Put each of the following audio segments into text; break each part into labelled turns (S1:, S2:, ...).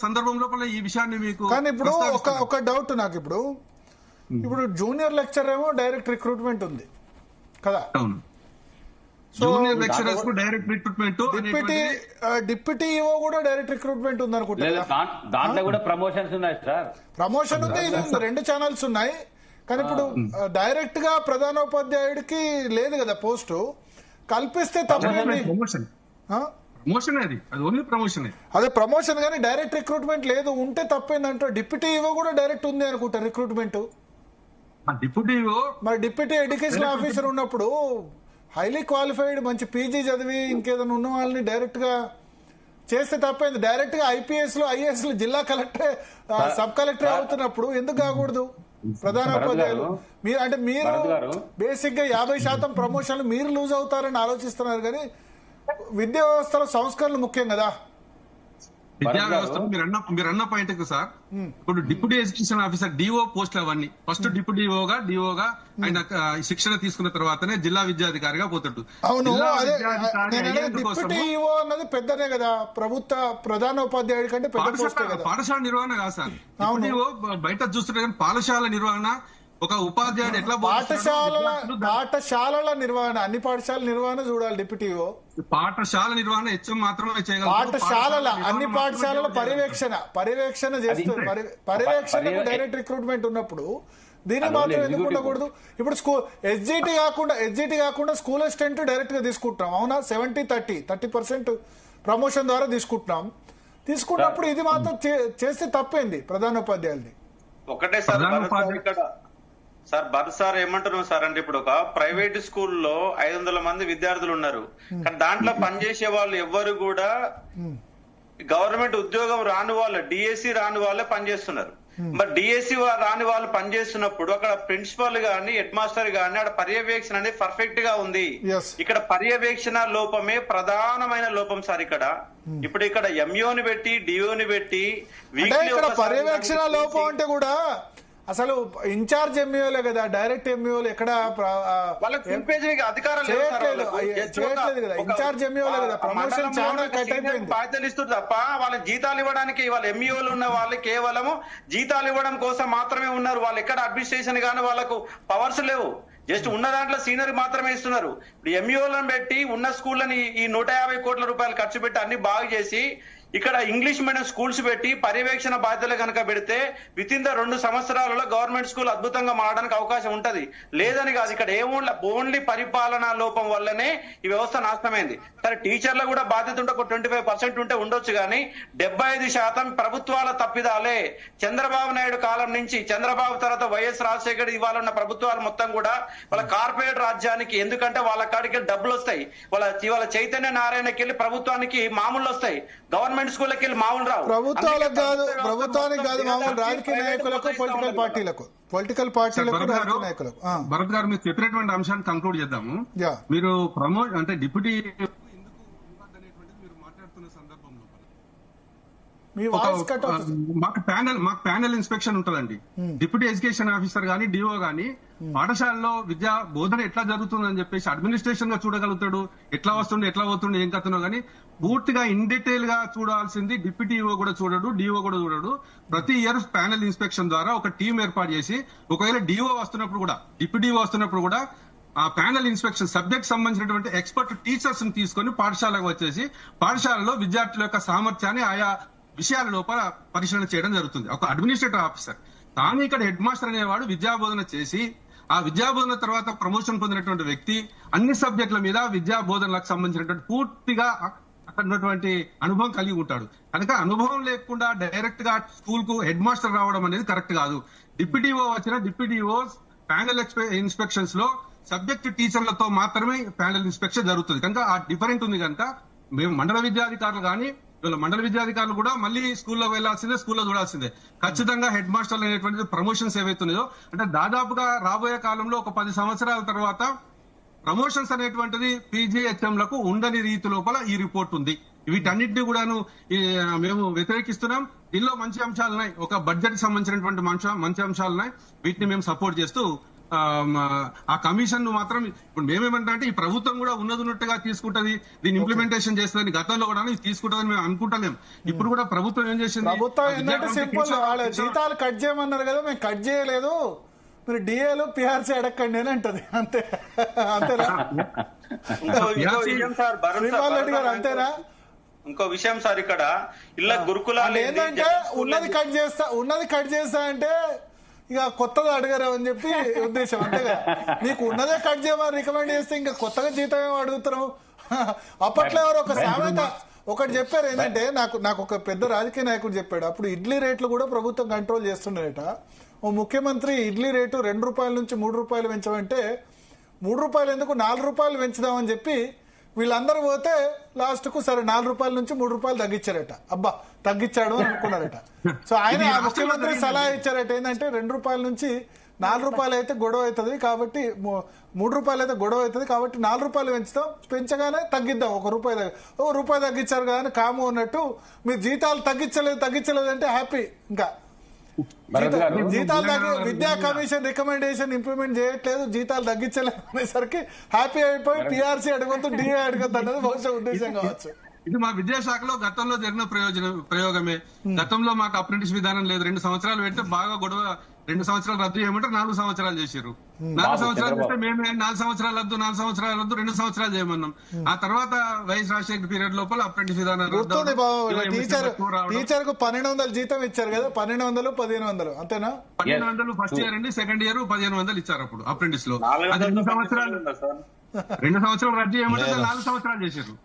S1: సందర్భం లోపల ఈ విషయాన్ని మీకు
S2: కానీ ఇప్పుడు ఒక డౌట్ నాకు ఇప్పుడు జూనియర్ లెక్చరర్ ఏమో డైరెక్ట్ రిక్రూట్మెంట్ ఉంది కదా.
S1: అవును, జూనియర్ లెక్చరర్స్ కు డైరెక్ట్ రిక్రూట్మెంట్,
S2: డిప్యూటీ ఈఓ కూడా డైరెక్ట్ రిక్రూట్మెంట్ ఉంది అనుకుంటా.
S3: దాంట్లో కూడా ప్రమోషన్స్ ఉన్నాయి సార్.
S2: ప్రమోషన్ ఉంది, ఇది ఉంది, 2 ఛానల్స్ ఉన్నాయి. కానీ ఇప్పుడు డైరెక్ట్ గా ప్రధానోపాధ్యాయుడికి లేదు కదా పోస్టు. కల్పిస్తే తప్పేంటి?
S1: ప్రమోషన్ అది ఓన్లీ ప్రమోషన్.
S2: అదే ప్రమోషన్ కానీ డైరెక్ట్ రిక్రూట్మెంట్ లేదు. ఉంటే తప్పేందంటే డిప్యూటీ ఈఓ కూడా డైరెక్ట్ ఉంది అనుకుంటా రిక్రూట్మెంట్.
S1: డిప్యూటీ
S2: మరి డిప్యూటీ ఎడ్యుకేషన్ ఆఫీసర్ ఉన్నప్పుడు హైలీ క్వాలిఫైడ్ మంచి పీజీ చదివి ఇంకేదైనా ఉన్న వాళ్ళని డైరెక్ట్ గా చేస్తే తప్పైంది. డైరెక్ట్ గా ఐపీఎస్ లో ఐఏఎస్ లో జిల్లా కలెక్టర్ సబ్ కలెక్టర్ అవుతున్నప్పుడు ఎందుకు కాకూడదు? ప్రధానోపాధ్యాయులు మీరు బేసిక్ గా 50% ప్రమోషన్లు మీరు లూజ్ అవుతారని ఆలోచిస్తున్నారు. కానీ విద్యా వ్యవస్థలో సంస్కరణలు ముఖ్యం కదా.
S1: విద్యా వ్యవస్థ మీరు అన్న పాయింట్ సార్. ఇప్పుడు డిప్యూటీ ఎడ్యుకేషన్ ఆఫీసర్ డిఓ పోస్టులు అవన్నీ ఫస్ట్ డిఓగా ఆయన శిక్షణ తీసుకున్న తర్వాతనే జిల్లా విద్యాధికారిగా పోతాడు.
S2: అవును, డిప్యూటీ ఈఓ అన్నది పెద్దనే కదా, ప్రధానోపాధ్యాయుడి కంటే పెద్ద పోస్టే కదా.
S1: పాఠశాల నిర్వహణ కాదు సార్. డిఓ బయట చూస్తుంటే కానీ పాఠశాల నిర్వహణ ఒక ఉపాధ్యాయుడు ఎట్లా
S2: పాఠశాలల నిర్వహణ, అన్ని పాఠశాల నిర్వహణ చూడాలి డిప్యూటీఓ.
S1: పాఠశాల నిర్వహణ హెచ్చం మాత్రమే చేయగలరు.
S2: పాఠశాలల అన్ని పాఠశాలల పర్యవేక్షణ చేస్తూ పర్యవేక్షణకు డైరెక్ట్ రిక్రూట్మెంట్ ఉన్నప్పుడు దీన్ని మాత్రం ఎందుకు ఉండకూడదు? ఇప్పుడు ఎస్జిటి కాకుండా స్కూల్ అసిస్టెంట్ డైరెక్ట్ గా తీసుకుంటున్నాం. అవునా? 70-30% ప్రమోషన్ ద్వారా తీసుకున్నప్పుడు ఇది మాత్రం చేస్తే తప్పేంది ప్రధానోపాధ్యాయులది?
S4: ఒకటే సార్ భరత్ సార్ ఏమంటున్నాం సార్ అంటే ఇప్పుడు ఒక ప్రైవేట్ స్కూల్లో 500 మంది విద్యార్థులు ఉన్నారు. కానీ దాంట్లో పనిచేసే వాళ్ళు ఎవ్వరు కూడా గవర్నమెంట్ ఉద్యోగం రాని వాళ్ళు, డిఎస్సి రాని వాళ్ళే పనిచేస్తున్నారు. మరి డిఎస్సి రాని వాళ్ళు పనిచేస్తున్నప్పుడు అక్కడ ప్రిన్సిపల్ గాని హెడ్ మాస్టర్ గాని అక్కడ పర్యవేక్షణ అనేది పర్ఫెక్ట్ గా ఉంది. ఇక్కడ పర్యవేక్షణ లోపమే ప్రధానమైన లోపం సార్. ఇప్పుడు ఇక్కడ ఎంఈఓని పెట్టి డిఓని పెట్టి
S2: పర్యవేక్షణ లోపం అంటే కూడా అసలు ఇన్ఛార్జ్ ఎంఈఓలే కదా, డైరెక్ట్ ఎంఈఓలు ఎక్కడ
S4: అధికారం
S2: చేయట్లేదు కదా. ఇన్ఛార్జ్ ఎంఈఓలే కదా, ప్రమోషన్ చాలా కట్ అయిపోయింది.
S4: బాధ్యతలు ఇస్తుంది తప్ప వాళ్ళకి జీతాలు ఇవ్వడానికి వాళ్ళ ఎంఈఓలు ఉన్న వాళ్ళు కేవలము జీతాలు ఇవ్వడం కోసం మాత్రమే ఉన్నారు. వాళ్ళు ఎక్కడ అడ్మినిస్ట్రేషన్ గానీ వాళ్ళకు పవర్స్ లేవు. జస్ట్ ఉన్న దాంట్లో సీనియర్ మాత్రమే ఇస్తున్నారు. ఇప్పుడు ఎంఈఓలను పెట్టి ఉన్న స్కూళ్ళని ఈ 150 కోట్ల రూపాయలు ఖర్చు పెట్టి అన్ని బాగు చేసి ఇక్కడ ఇంగ్లీష్ మీడియం స్కూల్స్ పెట్టి పర్యవేక్షణ బాధ్యతలు కనుక పెడితే విత్ ఇన్ ద 2 సంవత్సరాలలో గవర్నమెంట్ స్కూల్ అద్భుతంగా మారడానికి అవకాశం ఉంటది. లేదని కాదు, ఇక్కడ ఓన్లీ పరిపాలనా లోపం వల్లనే ఈ వ్యవస్థ నాశనమైంది. సరే టీచర్లు కూడా బాధ్యత ఉంటే ఒక 25% ఉంటే ఉండొచ్చు, కానీ 75% ప్రభుత్వాల తప్పిదాలే. చంద్రబాబు నాయుడు కాలం నుంచి చంద్రబాబు తర్వాత వైఎస్ రాజశేఖర్ ఇవాళ ఉన్న ప్రభుత్వాలు మొత్తం కూడా వాళ్ళ కార్పొరేట్ రాజ్యానికి, ఎందుకంటే వాళ్ళ కాడికి డబ్బులు వస్తాయి. వాళ్ళ చైతన్య నారాయణకి వెళ్ళి ప్రభుత్వానికి మామూలు వస్తాయి, గవర్నమెంట్ స్కూళ్ళకి వెళ్ళి మామూలు రావు.
S2: ప్రభుత్వానికి కాదు మామూలు రాజకీయ నాయకులకు, పొలిటికల్ పార్టీలకు రాజకీయ నాయకులకు.
S1: భరత్ గారు మీరు చెప్పినటువంటి అంశాన్ని కంక్లూడ్ చేద్దాము. మీరు అంటే డిప్యూటీ మాకు ప్యానెల్ ఇన్స్పెక్షన్ ఉంటదండి. డిప్యూటీ ఎడ్యుకేషన్ ఆఫీసర్ గానీ డిఓ గానీ పాఠశాలలో విద్యా బోధన ఎట్లా జరుగుతుందని చెప్పేసి అడ్మినిస్ట్రేషన్ గా చూడగలుగుతాడు. ఎట్లా వస్తుండే ఎట్లా పోతుండే ఏం కథనో గానీ పూర్తిగా ఇన్ డీటెయిల్ గా చూడాల్సింది డిప్యూటీ ఈఓ కూడా చూడడు, డిఓ కూడా చూడడు. ప్రతి ఇయర్ ప్యానెల్ ఇన్స్పెక్షన్ ద్వారా ఒక టీం ఏర్పాటు చేసి ఒకవేళ డిఓ వస్తున్నప్పుడు కూడా డిప్యూటీ ఈఓ వస్తున్నప్పుడు కూడా ఆ ప్యానెల్ ఇన్స్పెక్షన్ సబ్జెక్ట్ సంబంధించినటువంటి ఎక్స్పర్ట్ టీచర్స్ ని తీసుకొని పాఠశాలకు వచ్చేసి పాఠశాలలో విద్యార్థుల యొక్క సామర్థ్యాన్ని ఆయా విషయాల లోపల పరిశీలన చేయడం జరుగుతుంది ఒక అడ్మినిస్ట్రేటివ్ ఆఫీసర్. కానీ ఇక్కడ హెడ్ మాస్టర్ అనేవాడు విద్యాబోధన చేసి ఆ విద్యాబోధన తర్వాత ప్రమోషన్ పొందినటువంటి వ్యక్తి అన్ని సబ్జెక్టుల మీద విద్యాబోధనలకు సంబంధించినటువంటి పూర్తిగా అక్కడ ఉన్నటువంటి అనుభవం కలిగి ఉంటాడు. కనుక అనుభవం లేకుండా డైరెక్ట్ గా స్కూల్ కు హెడ్ మాస్టర్ రావడం అనేది కరెక్ట్ కాదు. డిప్యూటీఓ వచ్చిన డిప్యూటీఓ ప్యానెల్ ఇన్స్పెక్షన్స్ లో సబ్జెక్ట్ టీచర్లతో మాత్రమే ప్యానెల్ ఇన్స్పెక్షన్ జరుగుతుంది. కనుక ఆ డిఫరెంట్ ఉంది. కనుక మేము మండల విద్యాధికారులు కానీ మండల విద్యాధికారులు కూడా మళ్ళీ స్కూల్లో వెళ్లాల్సిందే, స్కూల్లో చూడాల్సిందే. ఖచ్చితంగా హెడ్ మాస్టర్లు అనేటువంటి ప్రమోషన్స్ ఏవైతున్నాయో అంటే దాదాపుగా రాబోయే కాలంలో ఒక 10 సంవత్సరాల తర్వాత ప్రమోషన్స్ అనేటువంటిది పీజీహెచ్ఎంలకు ఉండని రీతి లోపల ఈ రిపోర్ట్ ఉంది. వీటన్నిటిని కూడాను మేము వ్యతిరేకిస్తున్నాం. దీనిలో మంచి అంశాలున్నాయి, ఒక బడ్జెట్ కి సంబంధించినటువంటి మంచి అంశాలున్నాయి. వీటిని మేము సపోర్ట్ చేస్తూ ఆ కమిషన్ ను మాత్రం ఇప్పుడు మేమేమంటా అంటే ఈ ప్రభుత్వం కూడా ఉన్నట్టుగా తీసుకుంటది, దీన్ని ఇంప్లిమెంటేషన్ చేస్తుంది. గతంలో కూడా ఇది తీసుకుంటుందని మేము అనుకుంటలేం. ఇప్పుడు కూడా ప్రభుత్వం ఏం చేసింది,
S2: ప్రభుత్వం ఏంటంటే సింపుల్, వాళ్ళ జీతాలు కట్ చేయమన్నారు కదా, మేము కట్ చేయలేదు, మీరు డిఏలు పిఆర్సీ అడగండి అని అంటది. అంతే అంతేనా శ్రీపాల్ రెడ్డి గారు, అంతేనా?
S4: ఇంకో విషయం సార్, ఇక్కడ ఇళ్ళ గురుకులాలు
S2: ఏంటంటే ఉన్నది కట్ చేస్తా అంటే ఇక కొత్తగా అడగరు అని చెప్పి ఉద్దేశం, అంతేగా. నీకు ఉన్నదే కట్ చేయమని రికమెండ్ చేస్తే ఇంకా కొత్తగా జీతం ఏమో అడుగుతున్నావు. అప్పట్లో ఎవరు ఒక సామెత ఒకటి చెప్పారు, ఏంటంటే నాకు ఒక పెద్ద రాజకీయ నాయకుడు చెప్పాడు, అప్పుడు ఇడ్లీ రేట్లు కూడా ప్రభుత్వం కంట్రోల్ చేస్తుండేట. ఓ ముఖ్యమంత్రి ఇడ్లీ రేటు 2 రూపాయల నుంచి 3 రూపాయలు పెంచమంటే 3 రూపాయలు ఎందుకు 4 రూపాయలు పెంచుదామని చెప్పి వీళ్ళందరూ పోతే లాస్ట్ కు సరే 4 రూపాయల నుంచి 3 రూపాయలు తగ్గించారట. అబ్బా తగ్గించాడు అని అనుకున్నారట. సో ఆయన ముఖ్యమంత్రి సలహా ఇచ్చారట, ఏంటంటే 2 రూపాయల నుంచి 4 రూపాయలు అయితే గొడవ అవుతుంది కాబట్టి 3 రూపాయలు అయితే గొడవ అవుతుంది కాబట్టి 4 రూపాయలు పెంచుతాం, పెంచగానే తగ్గిద్దాం, 1 రూపాయి తగ్గించారు కానీ కాము అన్నట్టు. మీరు జీతాలు తగ్గించలేదు అంటే హ్యాపీ. ఇంకా జీతాలు విద్యా కమిషన్ రికమెండేషన్ ఇంప్లిమెంట్ చేయట్లేదు, జీతాలు తగ్గించలేదు అనేసరికి హ్యాపీ అయిపోయి పిఆర్సీ అడగొద్దు, డిఏ అడగొద్దు అన్నది బహుశా ఉద్దేశం కావచ్చు.
S1: ఇది మా విద్యాశాఖలో గతంలో జరిగిన ప్రయోగమే. గతంలో మాకు అప్రెంటిస్ విధానం లేదు, 2 సంవత్సరాలు పెడితే బాగా గొడవ, 2 సంవత్సరాలు రద్దు చేయమంటే 4 సంవత్సరాలు చేశారు. 4 సంవత్సరాలు చేస్తే మేము 4 సంవత్సరాలు రద్దు, 4 సంవత్సరాలు రద్దు, 2 సంవత్సరాలు చేయమన్నాం. ఆ తర్వాత వైఎస్ రాజశేఖర్ పీరియడ్ లోపల అప్రెంటిస్ విధానం
S2: గుర్తుంది బాబు. టీచర్ కు 1200 జీతం ఇచ్చారు కదా, 1200 1500 అంతేనా?
S1: 1200 ఫస్ట్ ఇయర్ అండి, సెకండ్ ఇయర్ 1500 ఇచ్చారు అప్పుడు అప్రెంటిస్ లో. 2 సంవత్సరాలు రద్దు చేయమంటే 4 సంవత్సరాలు చేశారు.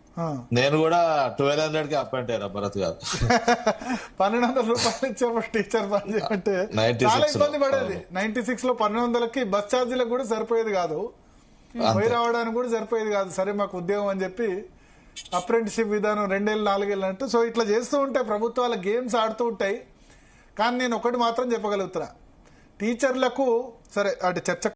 S5: నేను కూడా 1200 కి అపాయింట్ అయ్యాను భరత్ గారు.
S2: 1200 రూపాయలు ఇచ్చేప్పుడు టీచర్ పని చేయమంటే చాలా ఇబ్బంది పడేది. 96 లో 1200కి బస్ ఛార్జీలకు కూడా సరిపోయేది కాదు, పోయి రావడానికి కూడా సరిపోయేది కాదు. సరే మాకు ఉద్యోగం అని చెప్పి అప్రెంటిస్షిప్ విధానం 2 ఏళ్ళు 4 ఏళ్ళు అంటూ. సో ఇట్లా చేస్తూ ఉంటాయి ప్రభుత్వాల, గేమ్స్ ఆడుతూ ఉంటాయి. కానీ నేను ఒకటి మాత్రం చెప్పగలుగుతున్నా, టీచర్లకు సరే అటు చర్చ